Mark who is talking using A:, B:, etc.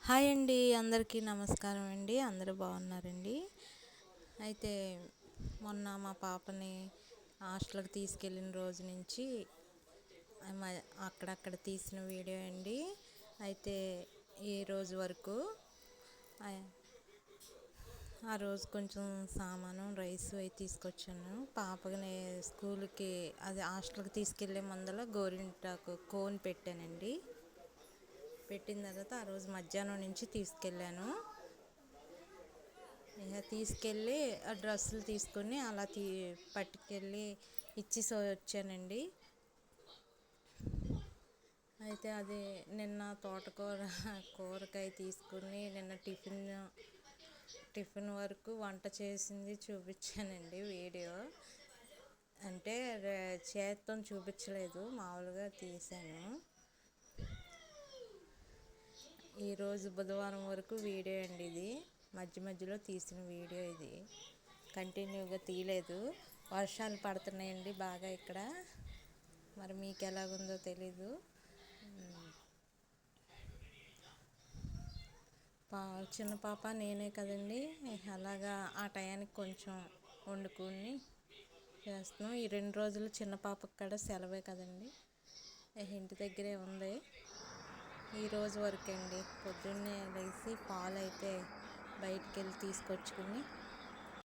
A: Hi అండి, అందరికీ నమస్కారం అండి. అందరూ బాగున్నారండి. అయితే మొన్న మా పాపని హాస్టల్కి తీసుకెళ్ళిన రోజు నుంచి అక్కడక్కడ తీసిన వీడియో అండి. అయితే ఈ రోజు వరకు ఆ రోజు కొంచెం సామాను రైస్ అవి తీసుకొచ్చాను. పాపని స్కూల్కి అది హాస్టల్కి తీసుకెళ్ళే ముందర గోరింటాకు కోన్ పెట్టానండి. పెట్టిన తర్వాత ఆ రోజు మధ్యాహ్నం నుంచి తీసుకెళ్ళాను. తీసుకెళ్ళి ఆ డ్రెస్సులు తీసుకొని అలా పట్టుకెళ్ళి ఇచ్చేసి వచ్చానండి. అయితే అది నిన్న కూరకాయ తీసుకుని నిన్న టిఫిన్ వరకు వంట చేసింది చూపించానండి వీడియో. అంటే చేత్తో చూపించలేదు, మామూలుగా తీసాను. ఈరోజు బుధవారం వరకు వీడియో అండి. ఇది మధ్యలో తీసిన వీడియో. ఇది కంటిన్యూగా తీయలేదు. వర్షాలు పడుతున్నాయండి బాగా ఇక్కడ. మరి మీకు ఎలాగుందో తెలీదు. చిన్న పాప నేనే కదండి, అలాగా ఆ టయానికి కొంచెం వండుకొని చేస్తున్నాం. ఈ 2 రోజులు చిన్న పాపకు కూడా సెలవే కదండి, ఇంటి దగ్గరే ఉంది. ఈరోజు వరకు అండి పొద్దున్నే లేచి పాలు అయితే బయటికి వెళ్ళి తీసుకొచ్చుకుని